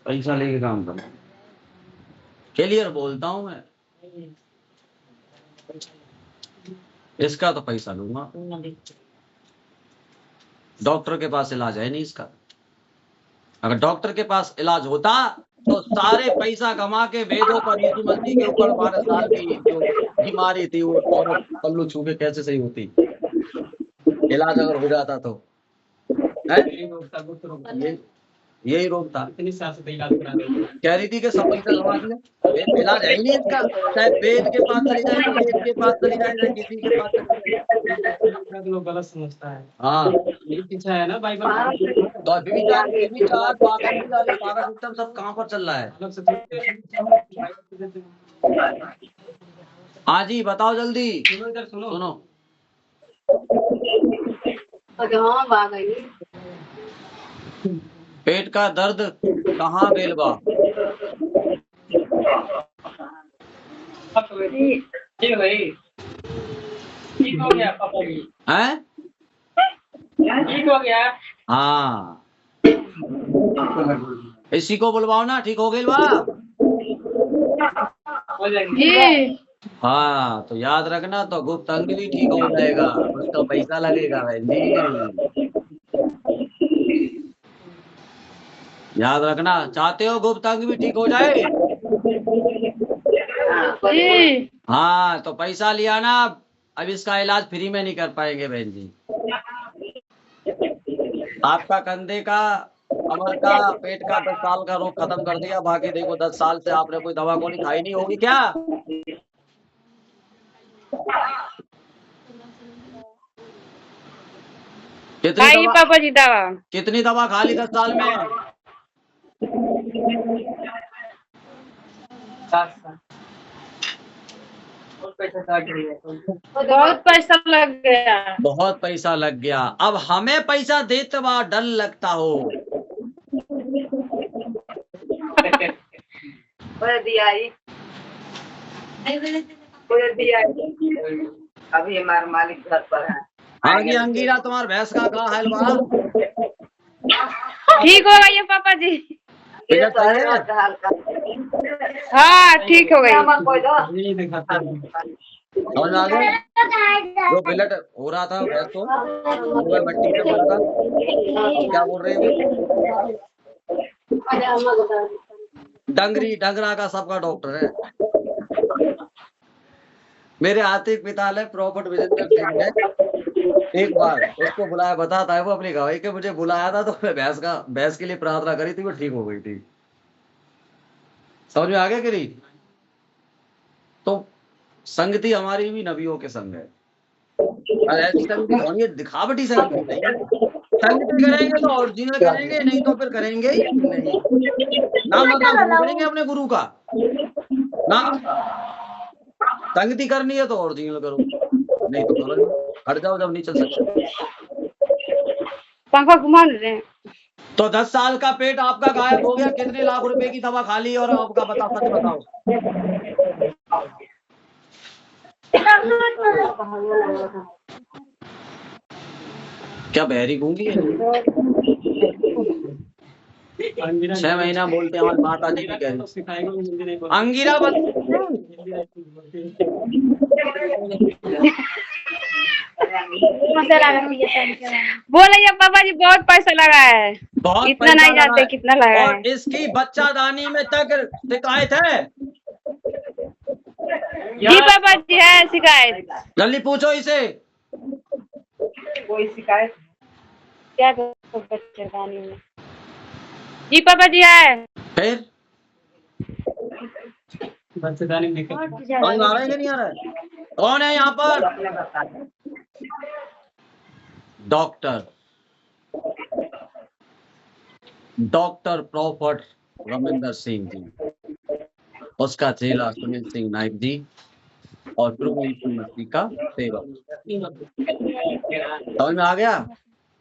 पैसा लेके काम करना, क्लियर बोलता हूं मैं। इसका तो पैसा लूंगा, डॉक्टर के पास इलाज है नहीं इसका। अगर डॉक्टर के पास इलाज होता तो सारे पैसा कमा के वेदों पर यीशु मसीह के ऊपर 12 साल की जो बीमारी थी वो औरत पल्लू छू के कैसे सही होती, इलाज अगर हो जाता तो यही रोग था। इतनी साल से इलाज करा रहे हैं। कह रही थी कि सब पैसा कमा दिया, इलाज है ही नहीं इसका। चाहे वेद के पास चली जाए, वेद के पास चली जाए, चाहे किसी के पास चली जाए। लोग गलत समझता है। हाँ मेरी पीछा है ना बाइबल। तो व्यभिचार पागल सिस्टम सब कहाँ पर चल रहा है? अलग से हाँ जी बताओ जल्दी। सुनो इधर सुनो। सुनो, पेट का दर्द कहाँ गेल बा? ठीक भाई, ठीक हो गया पापा जी, हैं? ठीक हो गया। हाँ इसी को बुलवाओ ना, ठीक हो गई बा। हो जाएंगे। जी हाँ तो याद रखना, तो गुप्त अंग भी ठीक हो जाएगा, उसका पैसा लगेगा भाई जी। याद रखना, चाहते हो गुप्त अंग भी ठीक हो जाए? जी हाँ तो पैसा लिया ना, अब इसका इलाज फ्री में नहीं कर पाएंगे बहन जी। आपका कंधे का, कमर का, पेट का 10 साल का रोग खत्म कर दिया। बाकी देखो 10 साल से आपने कोई दवा गोली खाई नहीं होगी क्या? खाइए पापा जी दवा। कितनी दवा खा ली 10 साल में? 7 साल। बहुत पैसा लग गया। बहुत पैसा लग गया। बहुत पैसा लग गया। अब हमें पैसा देते वहाँ डर लगता हो। अभी हमारे मालिक घर पर है। हाँ जी अंगीरा, तुम्हार भैंस का हाल बा? ठीक हो गई है पापा जी। ये तो है हाल का। हाँ ठीक हो गई। नहीं दिखाता है। समझ में आ गया? जो बिलट हो रहा था भैंस को, वो मट्टी में बोला था। अब क्या बोल रहे हैं? डंगरी डंगरा का सबका डॉक्टर है। मेरे आतिक पिता ने प्रॉपर्ट विजेंद्र सिंह ने एक बार उसको बुलाया, बताता है वो अपनी गवाही के, मुझे बुलाया था तो मैं भैंस के लिए प्रार्थना करी थी, वो ठीक हो गई थी। समझ में आ गया कि नहीं? तो संगति हमारी भी नबियों के संग है, और ऐसी संगति होनी है, दिखावटी संगति नहीं है। संगति करेंगे तो ओरिजिनल करेंगे, नहीं तो फिर करेंगे ही नहीं। नाम मतलब करेंगे अपने गुरु का ना। संगति करनी है तो ओरिजिनल करो, नहीं तो करो, हट जाओ जब नहीं चल सकते। पंखा घुमा रहे हैं। तो 10 साल का पेट आपका गायब हो गया, कितने लाख रुपए की दवा खा ली? और आपका बताओ, सच बताओ। क्या बहरी गूंगी है? 6 महीना बोलते हैं, हमारी माता जी भी कह रही अंगीरा बोलिए पापा जी बहुत पैसा लगा है, बहुत इतना पैसा नहीं लगा जानते है। कितना लगा है। और इसकी बच्चादानी में तक शिकायत है। जी पापा जी है शिकायत। जल्दी पूछो इसे। क्या करो बच्चेदानी में? जी पापा जी है। फिर बच्चेदानी में समझ में आ रहा है कि नहीं आ रहा है? कौन है यहाँ पर? डॉक्टर प्रॉफट रविंदर सिंह जी, उसका चेला सुनील सिंह नाइक जी और प्रभु यीशु मसीह का सेवक। समझ में आ गया?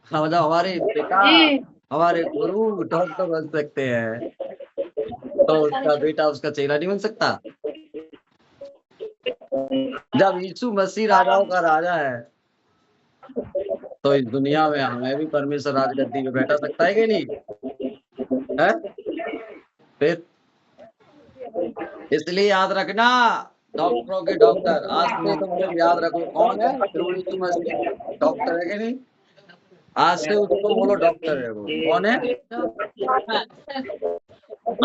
मतलब हमारे पिता, जी हमारे गुरु डॉक्टर बन सकते हैं, तो उसका बेटा उसका चेला नहीं बन सकता? जब यीशु मसीह राजाओं का राजा है, तो इस दुनिया में हमें भी परमेश्वर राजगद्दी पे बैठा सकता है कि नहीं है? फिर इसलिए याद रखना, डॉक्टरों के डॉक्टर, आज से तुम लोग याद रखो कौन है? प्रभु यीशु मसीह डॉक्टर है कि नहीं? आज से उसको बोलो डॉक्टर है। वो कौन है?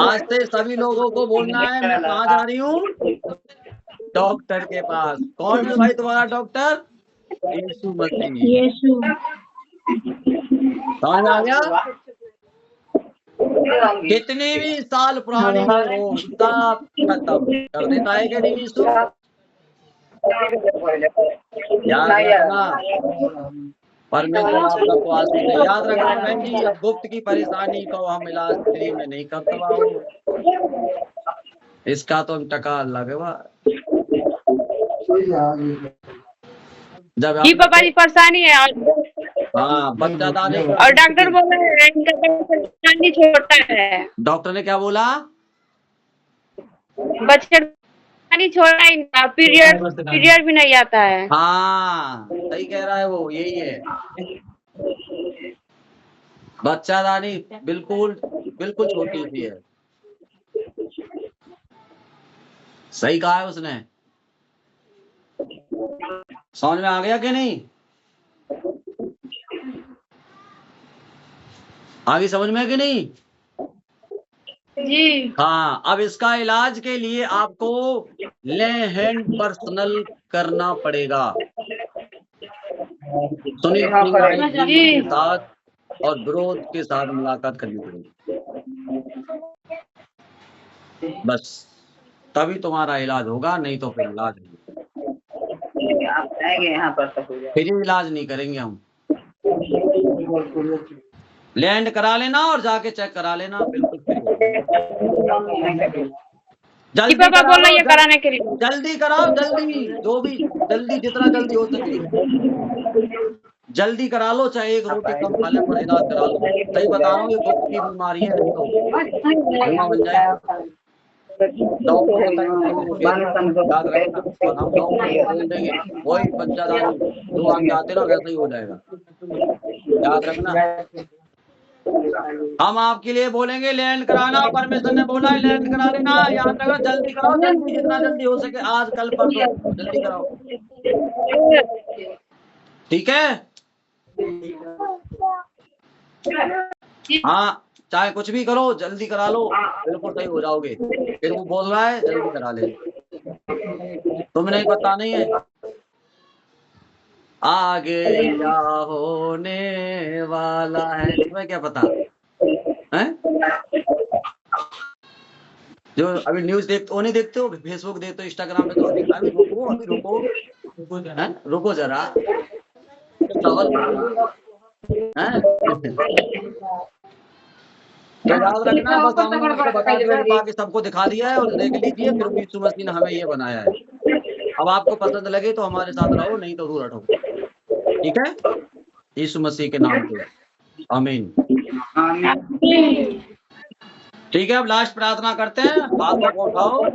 आज से सभी लोगों को बोलना है, मैं कहाँ जा रही हूँ? डॉक्टर के पास। कौन है भाई तुम्हारा डॉक्टर? यीशु मसीह। यीशु। समझ में आ गया? कितने भी साल पुराने हो, सब खत्म कर देता है कि नहीं यीशु? याद रखना, परमेश्वर आप सबको आशीष दे। याद रखना बहन जी, अब गुप्त की परेशानी को हम इलाज फ्री में नहीं करते हो, इसका तो टका लगेगा। जब जी पापा जी परेशानी है हाँ बच्चा दाने और डॉक्टर बोल रहे हैं इनका बच्चेदानी छोटा है। डॉक्टर ने क्या बोला? बच्चेदानी छोटा ही ना, पीरियड भी नहीं आता है। हाँ सही कह रहा है वो, यही है। बच्चादानी बिल्कुल बिल्कुल छोटी सी है। सही कहा है उसने। समझ में आ गया कि नहीं? आगे समझ में है कि नहीं? जी हाँ, अब इसका इलाज के लिए आपको ले हैंड पर्सनल करना पड़ेगा सुनील सिंह नाइक जी के साथ और विरोध के साथ मुलाकात करनी पड़ेगी, बस तभी तुम्हारा इलाज होगा, नहीं तो फिर इलाज नहीं। फिर इलाज नहीं करेंगे हम। लैंड करा लेना और जाके चेक करा लेना, बिल्कुल फ्री। जल्दी पापा बोल रही है कराने के लिए। जल्दी कराओ, जल्दी, जो भी जल्दी, जितना जल्दी हो सके जल्दी करा लो, चाहे एक रोटी कम खा ले पर इलाज करा लो। सही बता रहा हूँ, ये गुप्त की बीमारी है, नहीं तो धुआं बन जाएगा। वही बच्चादानी जो हम चाहते ना वैसा ही हो जाएगा, याद रखना। हम आपके लिए बोलेंगे लैंड कराना, परमेश्वर ने बोला है लैंड करा लेना। याद रखना, जल्दी कराओ, जल्दी, जितना जल्दी हो सके, आज कल परसों जल्दी कराओ, ठीक है? हाँ, चाहे कुछ भी करो, जल्दी करा लो, बिल्कुल सही हो जाओगे। फिर वो बोल रहा है जल्दी करा ले, तुम्हें नहीं पता नहीं है आगे क्या होने वाला है, तुम्हें क्या पता है? जो अभी न्यूज देखते हो, नहीं देखते हो, फेसबुक देखते हो, इंस्टाग्राम पे, तो अभी रुको जरा, सवाल हैं? तो याद रखना, बस हमने आपको बता दिया, बाकी सबको दिखा दिया है, और देख लीजिए फिर यीशु मसीह ने हमें ये बनाया है। अब आपको पसंद लगे तो हमारे साथ रहो, नहीं तो दूर हटो, ठीक है? यीशु मसीह के नाम पे आमीन। ठीक है, अब लास्ट प्रार्थना करते हैं, हाथों को उठाओ।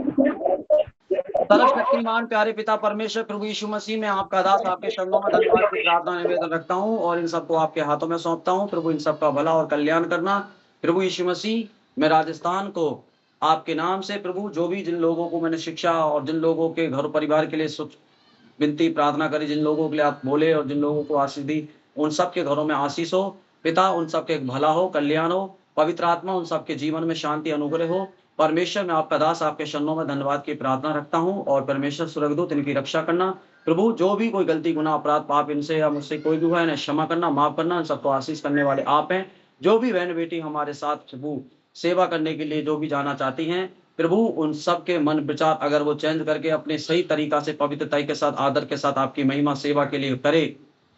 सर्वशक्तिमान प्यारे पिता परमेश्वर प्रभु यीशु मसीह में आपका दास आपके शरणों में धन्यवाद की प्रार्थना निवेदन रखता हूँ और इन सबको आपके हाथों में सौंपता हूँ। प्रभु इन सबका भला और कल्याण करना। प्रभु यीशु मसीह, मैं राजस्थान को आपके नाम से प्रभु, जो भी जिन लोगों को मैंने शिक्षा और जिन लोगों के घर परिवार के लिए विनती प्रार्थना करी, जिन लोगों के लिए आप बोले और जिन लोगों को आशीष दी, उन सबके घरों में आशीष हो पिता, उन सबके भला हो, कल्याण हो, पवित्र आत्मा उन सबके जीवन में शांति अनुग्रह हो। परमेश्वर मैं आपका दास आपके चरणों में धन्यवाद की प्रार्थना रखता हूँ, और परमेश्वर स्वर्गदूत इनकी रक्षा करना। प्रभु जो भी कोई गलती गुनाह अपराध पाप इनसे या मुझसे कोई भी हुआ है, इन्हें क्षमा करना, माफ करना। इन सबको आशीष करने वाले आप हैं। जो भी बहन बेटी हमारे साथ प्रभु सेवा करने के लिए जो भी जाना चाहती हैं, प्रभु उन सबके मन विचार अगर वो चेंज करके अपने सही तरीका से पवित्रता के साथ आदर के साथ आपकी महिमा सेवा के लिए करे,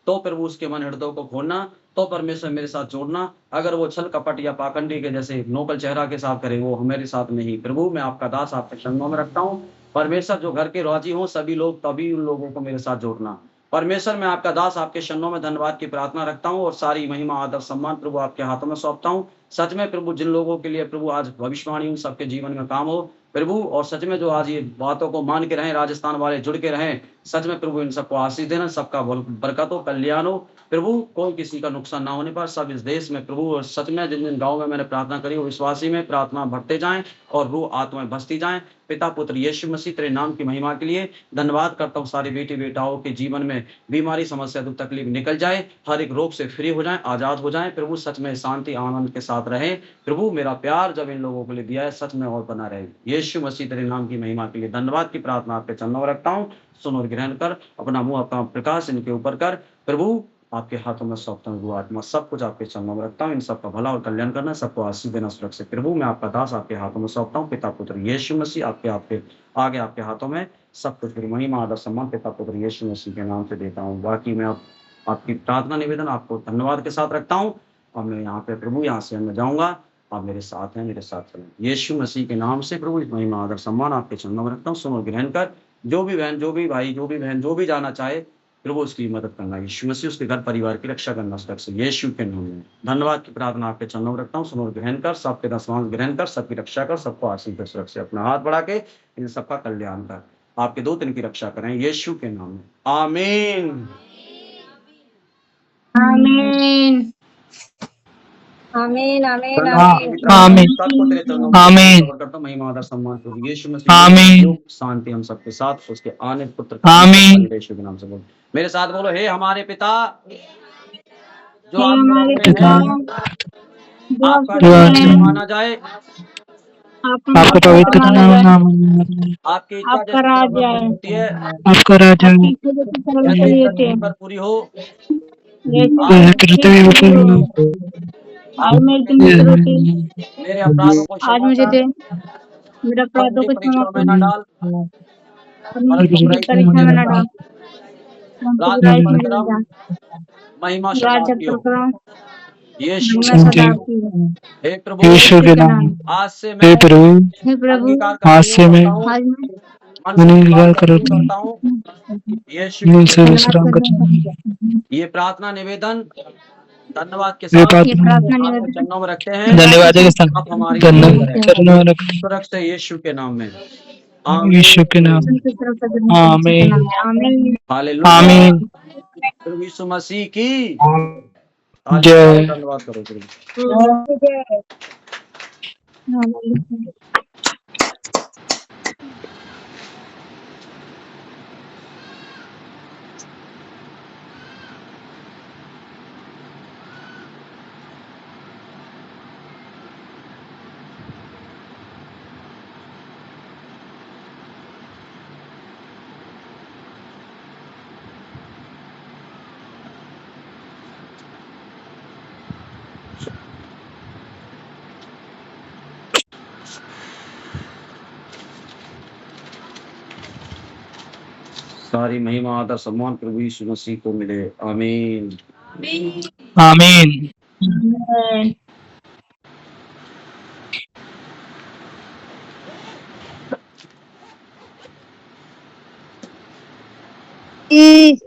तो प्रभु उसके मन हृदय को खोलना, तो परमेश्वर मेरे साथ जोड़ना। अगर वो छल कपट या पाखंडी के जैसे नोकल चेहरा के साथ करे, वो मेरे साथ नहीं। प्रभु मैं आपका दास आपके चरणों में रखता हूँ। परमेश्वर जो घर के राजी हो सभी लोग, तभी उन लोगों को मेरे साथ जोड़ना। परमेश्वर मैं आपका दास आपके चरणों में धन्यवाद की प्रार्थना रखता हूँ, और सारी महिमा आदर सम्मान प्रभु आपके हाथों में सौंपता हूँ। सच में प्रभु जिन लोगों के लिए प्रभु आज भविष्यवाणी उन सबके जीवन में काम हो प्रभु, और सच में जो आज ये बातों को मान के रहें, राजस्थान वाले जुड़ के रहें, सच में प्रभु इन सबको आशीष देना, सबका बरकत हो, कल्याण हो प्रभु। कोई किसी का नुकसान ना होने पर सब इस देश में प्रभु, और सच में जिन जिन गाँव में मैंने प्रार्थना करी वो विश्वासी में प्रार्थना बढ़ते जाएं और रूह आत्माएं बसती जाएं। पिता पुत्र यीशु मसीह तेरे नाम की महिमा के लिए धन्यवाद करता हूँ। सारी बेटी बेटाओं के जीवन में बीमारी समस्या दुख तकलीफ निकल जाए, हर एक रोग से फ्री हो जाए, आजाद हो जाए प्रभु। सच में शांति आनंद के साथ रहे प्रभु। मेरा प्यार जब इन लोगों के लिए दिया है सच में और बना रहे। यीशु मसीह तेरे नाम की महिमा के लिए धन्यवाद की प्रार्थना आपके चरणों में रखता हूँ। सुन और ग्रहण कर, अपना मुंह आपका प्रकाश इनके ऊपर कर प्रभु। आपके हाथों में सौंपता हूँ, वो आत्मा सब कुछ आपके चरणों में रखता हूँ। इन सबका भला और कल्याण करना, सबको आशीष देना सुरक्षित प्रभु। मैं आपका दास आपके हाथों में सौंपता हूँ। पिता पुत्र यीशु मसीह आपके आगे आपके हाथों में सब कुछ महिमा आदर सम्मान पिता पुत्र यीशु मसीह के नाम से देता हूँ। बाकी मैं आपकी प्रार्थना निवेदन आपको धन्यवाद के साथ रखता हूँ। और मैं यहाँ पे प्रभु यहाँ से मैं जाऊँगा, आप मेरे साथ हैं, मेरे साथ चलें। यीशु मसीह के नाम से प्रभु इस महिमा आदर सम्मान आपके चरणों में रखता हूँ। सुनो ग्रहण कर, जो भी बहन जो भी भाई जो भी बहन जो भी जाना चाहे प्रभु उसकी मदद करना। यीशु मसीह उसके घर परिवार की रक्षा करना सुरक्षा यीशु के नाम में धन्यवाद की प्रार्थना आपके चरणों में रखता हूँ। सुनो ग्रहण कर, सबके दसवांश ग्रहण कर, सबकी रक्षा कर, सबको आशीष दे सुरक्षा। अपना हाथ बढ़ा के इन सबका कल्याण कर, आपके दूत इनकी रक्षा करें यीशु के नाम में। आमीन आमीन आमीन आमीन आमीन आमीन। सबको तेरे चरणों में आमीन करता हूं। महिमा आदर सम्मान प्रभु यीशु मसीह आमीन शांति हम सबके साथ, उसके आने पुत्र आमीन। यीशु के नाम से बोलो, मेरे साथ बोलो, हे हमारे पिता जो हे आप हमारे में पिता हैं, जो आपका आपके नाम हैं, माना जाए, आपका आपका नाम पवित्र माना नाम जाए, नाम आपकी इच्छा आपका जैसे राज स्वर्ग में आए, होती है आपका राजा आपकी इच्छा जैसे स्वर्ग में वैसे चली ही होती है, पृथ्वी पर पूरी हो। जैसे आज पृथ्वी पृथ्वी ऊपर हो। आज आप मेरे दिन की रोटी मेरे अपराधों को आज क्षमा मुझे कर, दे, मेरे और अपराधों मुझे को क्षमा परीक्षा में कर, न डाल, और मुझे परंतु किसी बुराई से परीक्षा मुझे में न बचा। डाल, परंतु राज्य बुराई से मुझे पराक्रम बचा। महिमा सदा राज्य आपकी हो प्रकरण यीशु महिमा के नाम सदा में। आपकी है, हे प्रभु यीशु के के नाम नाम। आज से हे मैं प्रभु हे प्रभु अंगीकार आज करना से शुरू मैं करता हूँ, आज मैं मन से अंगीकार विश्वास करना शुरू करता करता हूँ, हूँ यीशु दिल के से नाम में। विश्राम करता हूँ। ये प्रार्थना निवेदन धन्यवाद के ये साथ ये प्रार्थना प्रार्थना आपके निवेदन चरणों में रखते हैं। धन्यवाद के आप हमारी साथ मदद निवेदन करें करते हैं, धन्यवाद सुरक्षा यीशु के नाम में। यीशु के नाम आमीन संत सर्व सदन के यीशु के आमीन नाम में। आमीन हालेलुया। आमीन प्रभु यीशु मसीह की जय। धन्यवाद करो प्रभु। जय। हालेलुया। सारी महिमा आदर सम्मान प्रभु यीशु मसीह को मिले। आमीन आमीन आमीन। ई